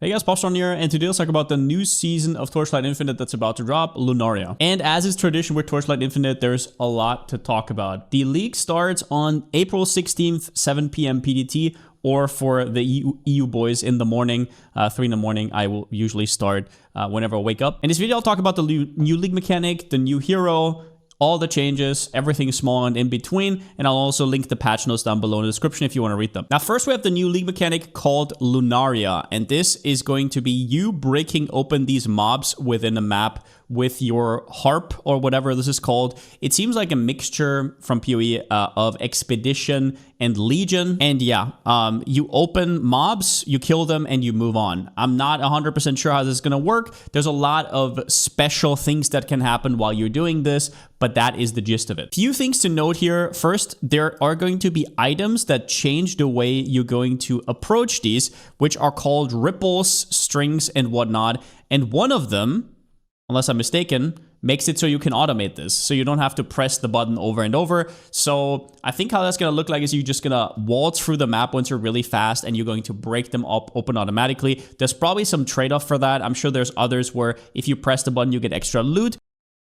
Hey guys, Palsteron here, and today let's talk about the new season of Torchlight Infinite that's about to drop, Lunaria. And as is tradition with Torchlight Infinite, there's a lot to talk about. The league starts on April 16th, 7 p.m. PDT, or for the EU boys in the morning, 3 in the morning, I will usually start whenever I wake up. In this video, I'll talk about the new league mechanic, the new hero, all the changes, everything small and in between, and I'll also link the patch notes down below in the description if you want to read them. Now, first we have the new league mechanic called Lunaria, and this is going to be you breaking open these mobs within a map with your harp or whatever this is called. It seems like a mixture from PoE of Expedition and Legion. And yeah, you open mobs, you kill them, and you move on. I'm not 100% sure how this is going to work. There's a lot of special things that can happen while you're doing this, but that is the gist of it. Few things to note here. First, there are going to be items that change the way you're going to approach these, which are called ripples, strings, and whatnot. And one of them, unless I'm mistaken, makes it so you can automate this. So you don't have to press the button over and over. So I think how that's going to look like is you're just going to waltz through the map once you're really fast and you're going to break them up open automatically. There's probably some trade-off for that. I'm sure there's others where if you press the button, you get extra loot.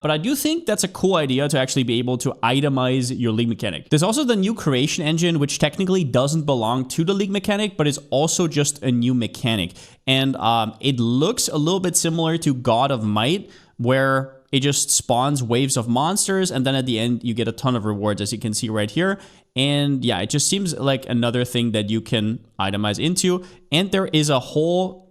But I do think that's a cool idea to actually be able to itemize your league mechanic. There's also the new creation engine, which technically doesn't belong to the league mechanic, but is also just a new mechanic. And it looks a little bit similar to God of Might, where it just spawns waves of monsters, and then at the end, you get a ton of rewards, as you can see right here. And yeah, it just seems like another thing that you can itemize into. And there is a whole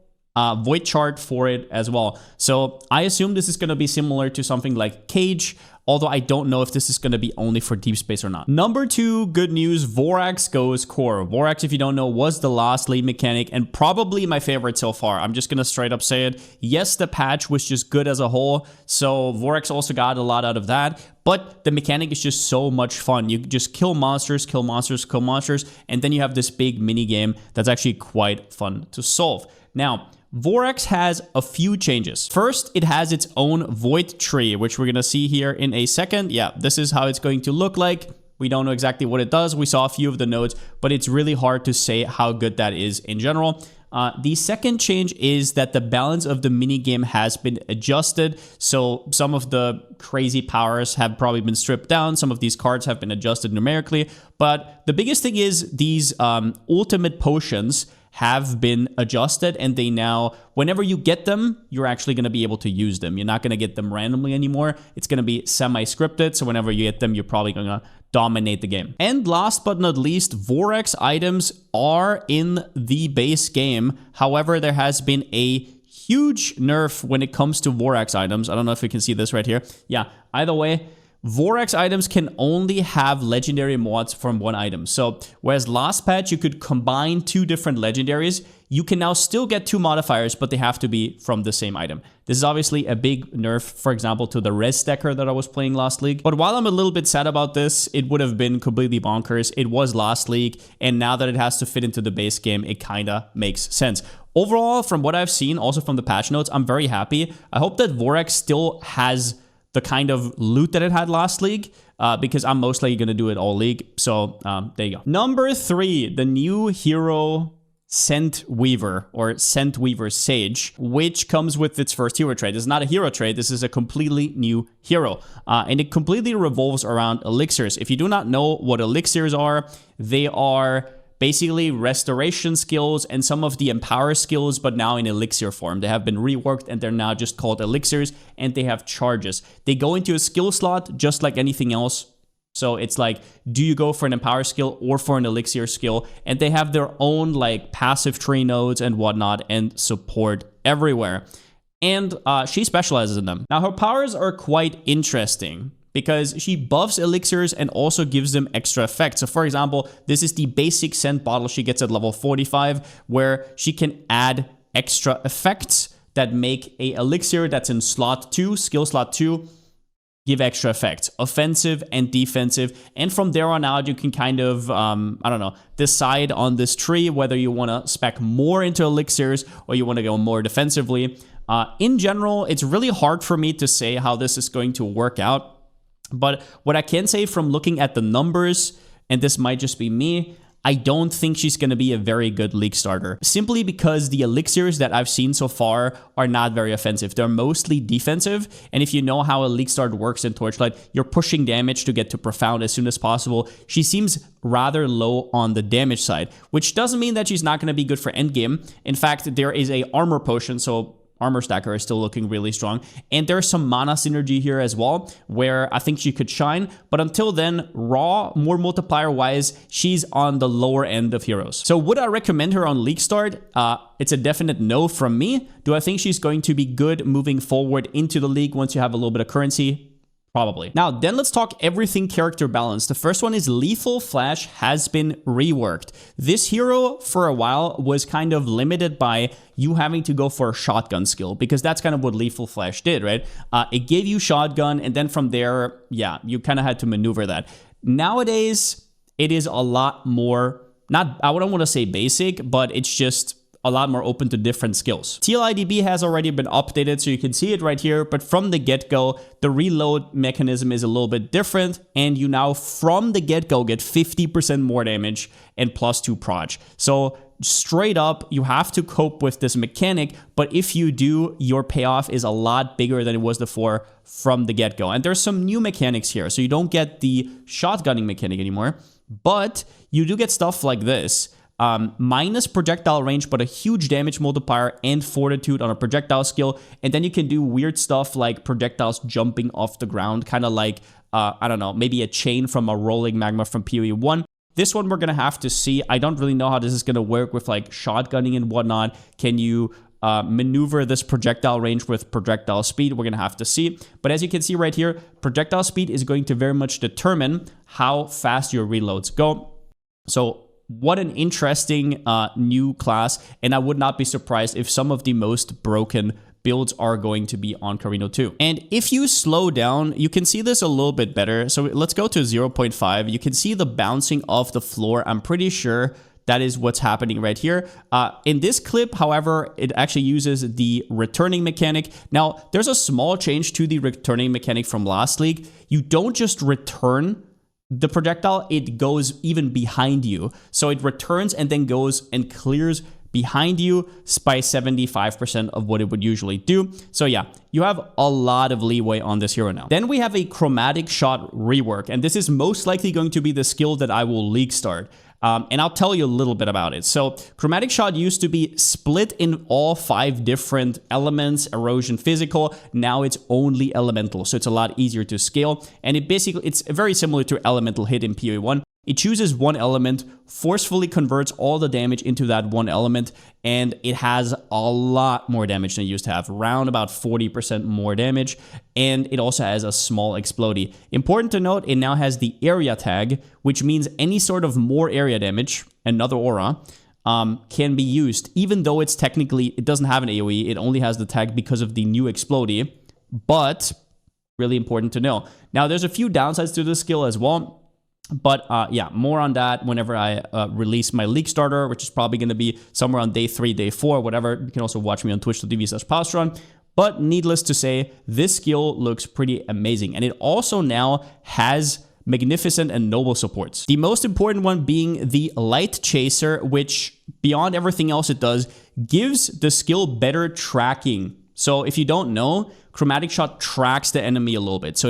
void chart for it as well. So I assume this is going to be similar to something like Cage, although I don't know if this is going to be only for Deep Space or not. Number 2, good news, Vorax goes core. Vorax, if you don't know, was the last league mechanic and probably my favorite so far. I'm just going to straight up say it. Yes, the patch was just good as a whole, so Vorax also got a lot out of that. But the mechanic is just so much fun. You just kill monsters, kill monsters, kill monsters, and then you have this big mini game that's actually quite fun to solve. Now, Vorax has a few changes. First, it has its own void tree, which we're going to see here in a second. Yeah, this is how it's going to look like. We don't know exactly what it does. We saw a few of the nodes, but it's really hard to say how good that is in general. The second change is that the balance of the minigame has been adjusted. So some of the crazy powers have probably been stripped down. Some of these cards have been adjusted numerically. But the biggest thing is these ultimate potions have been adjusted, and they now, whenever you get them, you're actually going to be able to use them. You're not going to get them randomly anymore. It's going to be semi-scripted, so whenever you get them, you're probably going to dominate the game. And last but not least, Vorax items are in the base game. However, there has been a huge nerf when it comes to Vorax items. I don't know if you can see this right here. Yeah, either way, Vorax items can only have legendary mods from one item. So whereas last patch you could combine 2 different legendaries, you can now still get 2 modifiers, but they have to be from the same item. This is obviously a big nerf, for example, to the res stacker that I was playing last league. But while I'm a little bit sad about this, it would have been completely bonkers. It was last league, and now that it has to fit into the base game, it kind of makes sense. Overall, from what I've seen, also from the patch notes, I'm very happy. I hope that Vorax still has the kind of loot that it had last league, because I'm most likely going to do it all league. So there you go. Number 3, the new hero Scent Weaver, or Scent Weaver Sage, which comes with its first hero trait. This is not a hero trait. This is a completely new hero, and it completely revolves around elixirs. If you do not know what elixirs are, they are basically restoration skills and some of the empower skills, but now in elixir form. They have been reworked and they're now just called elixirs, and they have charges. They go into a skill slot just like anything else. So it's like, do you go for an empower skill or for an elixir skill? And they have their own like passive tree nodes and whatnot and support everywhere. And she specializes in them. Now her powers are quite interesting, because she buffs elixirs and also gives them extra effects. So for example, this is the basic scent bottle she gets at level 45, where she can add extra effects that make a elixir that's in slot 2, skill slot 2, give extra effects, offensive and defensive. And from there on out, you can kind of, I don't know, decide on this tree whether you want to spec more into elixirs or you want to go more defensively. In general, it's really hard for me to say how this is going to work out. But what I can say from looking at the numbers, and this might just be me, I don't think she's going to be a very good League starter, simply because the elixirs that I've seen so far are not very offensive. They're mostly defensive, and if you know how a League start works in Torchlight, you're pushing damage to get to Profound as soon as possible. She seems rather low on the damage side, which doesn't mean that she's not going to be good for endgame. In fact, there is a armor potion, so Armor Stacker is still looking really strong. And there's some mana synergy here as well, where I think she could shine. But until then, raw, more multiplier-wise, she's on the lower end of heroes. So would I recommend her on League Start? It's a definite no from me. Do I think she's going to be good moving forward into the league once you have a little bit of currency? Probably. Now, then let's talk everything character balance. The first one is Lethal Flash has been reworked. This hero, for a while, was kind of limited by you having to go for a shotgun skill, because that's kind of what Lethal Flash did, right? It gave you shotgun, and then from there, yeah, you kind of had to maneuver that. Nowadays, it is a lot more, I wouldn't want to say basic, but it's just a lot more open to different skills. TLIDB has already been updated, so you can see it right here, but from the get-go, the reload mechanism is a little bit different, and you now, from the get-go, get 50% more damage and +2 proj. So straight up, you have to cope with this mechanic, but if you do, your payoff is a lot bigger than it was before from the get-go. And there's some new mechanics here, so you don't get the shotgunning mechanic anymore, but you do get stuff like this. Minus projectile range, but a huge damage multiplier and fortitude on a projectile skill. And then you can do weird stuff like projectiles jumping off the ground, kind of like, I don't know, maybe a chain from a rolling magma from PoE 1. This one we're going to have to see. I don't really know how this is going to work with like shotgunning and whatnot. Can you maneuver this projectile range with projectile speed? We're going to have to see. But as you can see right here, projectile speed is going to very much determine how fast your reloads go. So what an interesting new class, and I would not be surprised if some of the most broken builds are going to be on Carino 2. And if you slow down, you can see this a little bit better. So let's go to 0.5. You can see the bouncing off the floor. I'm pretty sure that is what's happening right here. In this clip, however, it actually uses the returning mechanic. Now, there's a small change to the returning mechanic from last league. You don't just return the projectile, it goes even behind you. So it returns and then goes and clears behind you by 75% of what it would usually do. So yeah, you have a lot of leeway on this hero now. Then we have a chromatic shot rework, and this is most likely going to be the skill that I will league start. And I'll tell you a little bit about it. So chromatic shot used to be split in all 5 different elements, erosion, physical. Now it's only elemental, so it's a lot easier to scale. And it's very similar to elemental hit in PoE 1. It chooses one element, forcefully converts all the damage into that one element, and it has a lot more damage than it used to have, around about 40% more damage, and it also has a small explodey. Important to note, it now has the area tag, which means any sort of more area damage, another aura, can be used, even though it doesn't have an AoE, it only has the tag because of the new explodey, but really important to know. Now, there's a few downsides to this skill as well. But yeah, more on that whenever I release my league starter, which is probably going to be somewhere on day 3, day 4, whatever. You can also watch me on twitch.tv/Palsteron. But needless to say, this skill looks pretty amazing. And it also now has magnificent and noble supports. The most important one being the Light Chaser, which beyond everything else it does, gives the skill better tracking. So if you don't know, chromatic shot tracks the enemy a little bit. So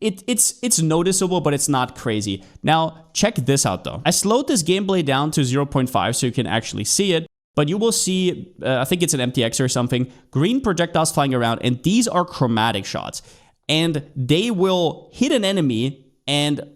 it's noticeable, but it's not crazy. Now, check this out though. I slowed this gameplay down to 0.5 so you can actually see it, but you will see, I think it's an MTX or something, green projectiles flying around, and these are chromatic shots. And they will hit an enemy, and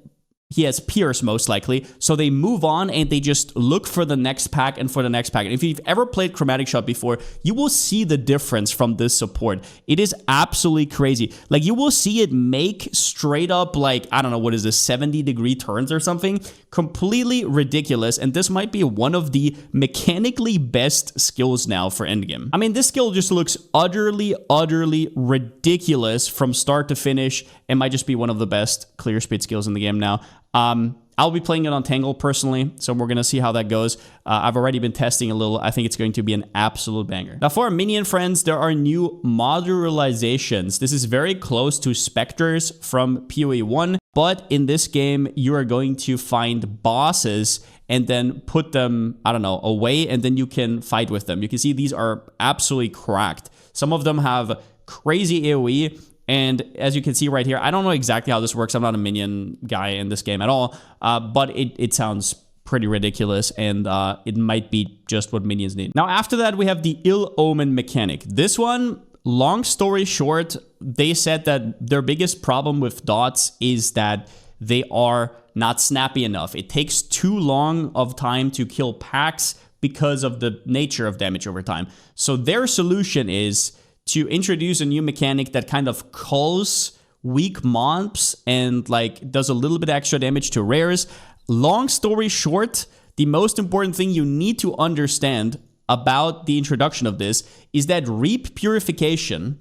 he has Pierce most likely, so they move on and they just look for the next pack and for the next pack. And if you've ever played chromatic shot before, you will see the difference from this support. It is absolutely crazy. Like, you will see it make straight up, like, I don't know, what is this, 70-degree turns or something? Completely ridiculous, and this might be one of the mechanically best skills now for endgame. I mean, this skill just looks utterly ridiculous from start to finish. It might just be one of the best clear speed skills in the game now. I'll be playing it on Tangle personally, so we're going to see how that goes. I've already been testing a little. I think it's going to be an absolute banger. Now, for our minion friends, there are new modularizations. This is very close to Spectres from PoE 1, but in this game, you are going to find bosses and then put them, I don't know, away, and then you can fight with them. You can see these are absolutely cracked. Some of them have crazy AoE, and as you can see right here, I don't know exactly how this works. I'm not a minion guy in this game at all, but it sounds pretty ridiculous, and it might be just what minions need. Now, after that, we have the Ill Omen mechanic. This one, long story short, they said that their biggest problem with dots is that they are not snappy enough. It takes too long of time to kill packs because of the nature of damage over time. So their solution is to introduce a new mechanic that kind of culls weak mobs and like does a little bit extra damage to rares. Long story short, the most important thing you need to understand about the introduction of this is that Reap Purification,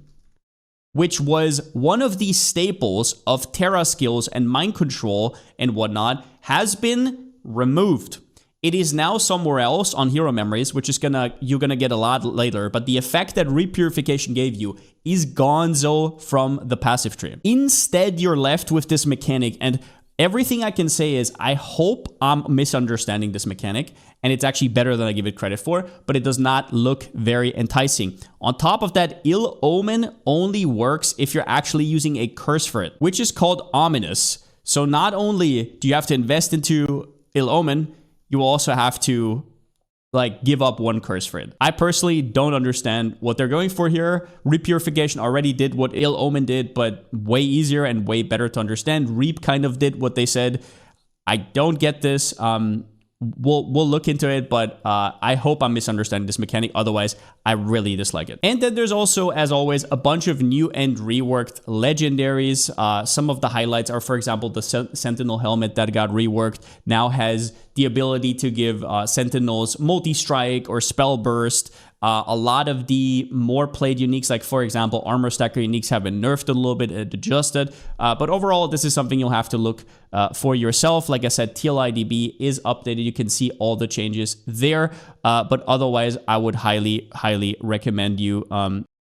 which was one of the staples of Terra skills and mind control and whatnot, has been removed. It is now somewhere else on hero memories, which is you're gonna get a lot later, but the effect that Reap Purification gave you is gonzo from the passive tree. Instead, you're left with this mechanic, and everything I can say is I hope I'm misunderstanding this mechanic, and it's actually better than I give it credit for, but it does not look very enticing. On top of that, Ill Omen only works if you're actually using a curse for it, which is called Ominous. So not only do you have to invest into Ill Omen, you also have to like give up one curse for it. I personally don't understand what they're going for here. Reap Purification already did what Ill Omen did, but way easier and way better to understand. Reap kind of did what they said. I don't get this. We'll look into it, but I hope I'm misunderstanding this mechanic. Otherwise, I really dislike it. And then there's also, as always, a bunch of new and reworked legendaries. Some of the highlights are, for example, the Sentinel helmet that got reworked now has the ability to give Sentinels multi-strike or spell burst. A lot of the more played uniques, like for example, armor stacker uniques, have been nerfed a little bit, adjusted. But overall, this is something you'll have to look for yourself. Like I said, TLIDB is updated. You can see all the changes there. But otherwise, I would highly recommend you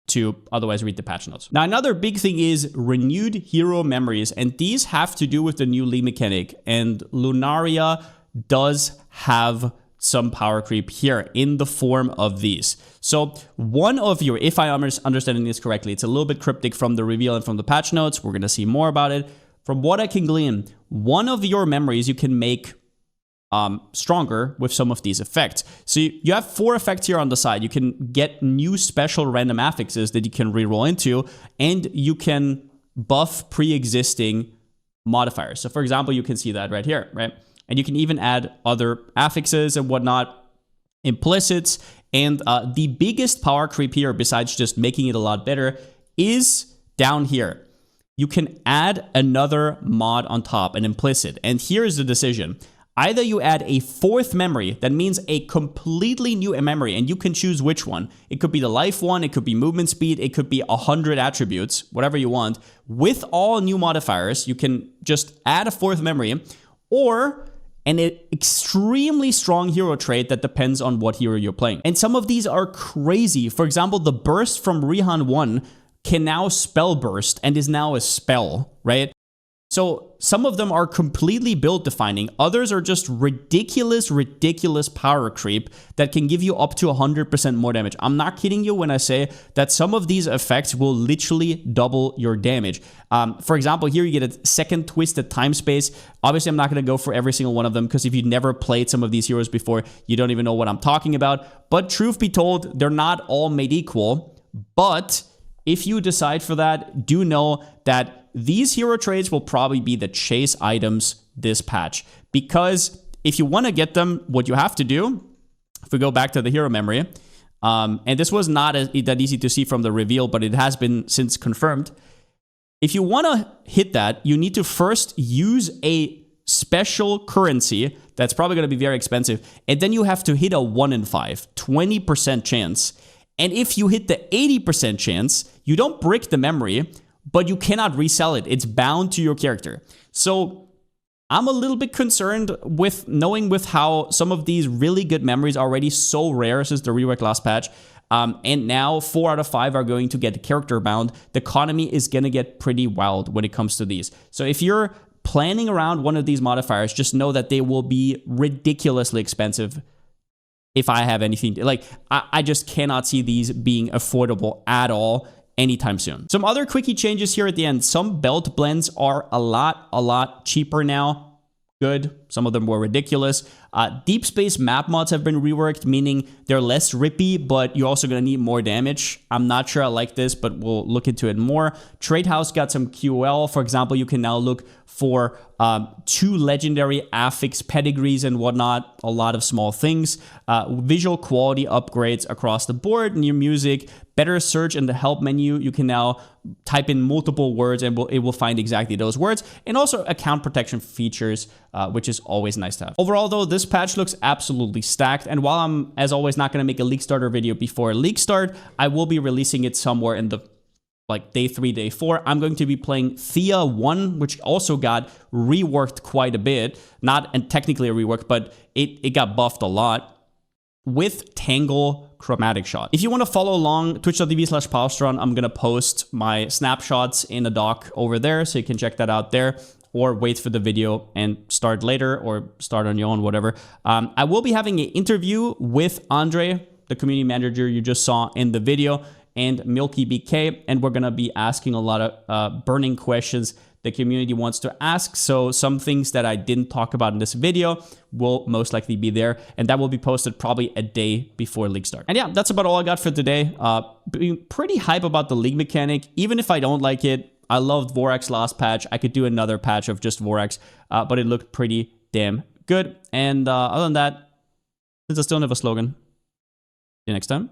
to otherwise read the patch notes. Now, another big thing is renewed hero memories, and these have to do with the new Lee mechanic. And Lunaria does have some power creep here in the form of these. So one of your, if I am understanding this correctly, it's a little bit cryptic from the reveal and from the patch notes. We're going to see more about it. From what I can glean, one of your memories you can make stronger with some of these effects. So you have 4 effects here on the side. You can get new special random affixes that you can reroll into, and you can buff pre-existing modifiers. So for example, you can see that right here, right? And you can even add other affixes and whatnot, implicits. And the biggest power creep here, besides just making it a lot better, is down here. You can add another mod on top, an implicit. And here's the decision. Either you add a 4th memory, that means a completely new memory, and you can choose which one. It could be the life one, it could be movement speed, it could be 100 attributes, whatever you want. With all new modifiers, you can just add a 4th memory, or an extremely strong hero trait that depends on what hero you're playing. And some of these are crazy. For example, the burst from Rihan 1 can now spell burst and is now a spell, right? So some of them are completely build defining. Others are just ridiculous power creep that can give you up to 100% more damage. I'm not kidding you when I say that some of these effects will literally double your damage. For example, here you get a second twisted time space. Obviously, I'm not going to go for every single one of them because if you've never played some of these heroes before, you don't even know what I'm talking about. But truth be told, they're not all made equal. But if you decide for that, do know that these hero traits will probably be the chase items this patch. Because if you want to get them, what you have to do, if we go back to the hero memory, and this was not that easy to see from the reveal, but it has been since confirmed. If you want to hit that, you need to first use a special currency that's probably going to be very expensive, and then you have to hit a 1 in 5, 20% chance. And if you hit the 80% chance, you don't brick the memory, but you cannot resell it. It's bound to your character. So I'm a little bit concerned with knowing with how some of these really good memories are already so rare since the rework last patch. And now 4 out of 5 are going to get character bound. The economy is going to get pretty wild when it comes to these. So if you're planning around one of these modifiers, just know that they will be ridiculously expensive if I have anything. Like, I just cannot see these being affordable at all anytime soon. Some other quickie changes here at the end. Some belt blends are a lot cheaper now. Good. Some of them were ridiculous. Deep space map mods have been reworked, meaning they're less rippy, but you're also going to need more damage. I'm not sure I like this, but we'll look into it more. Trade House got some QL. For example, you can now look for 2 legendary affix pedigrees and whatnot. A lot of small things. Visual quality upgrades across the board. New music. Better search in the help menu. You can now type in multiple words and it will find exactly those words. And also account protection features, which is always nice to have. Overall, though, this patch looks absolutely stacked. And while I'm, as always, not going to make a League Starter video before League Start, I will be releasing it somewhere in the like day 3, day 4. I'm going to be playing Thea 1, which also got reworked quite a bit. Not and technically a rework, but it got buffed a lot with Tangle Chromatic Shot. If you want to follow along, twitch.tv/Palsteron, I'm going to post my snapshots in a doc over there, so you can check that out there, or wait for the video and start later, or start on your own, whatever. I will be having an interview with Andre, the community manager you just saw in the video, and Milky BK, and we're going to be asking a lot of burning questions the community wants to ask. So some things that I didn't talk about in this video will most likely be there, and that will be posted probably a day before League Start. And yeah, that's about all I got for today. Being pretty hype about the League mechanic. Even if I don't like it, I loved Vorax last patch. I could do another patch of just Vorax, but it looked pretty damn good. And other than that, since I still don't have a slogan, see you next time.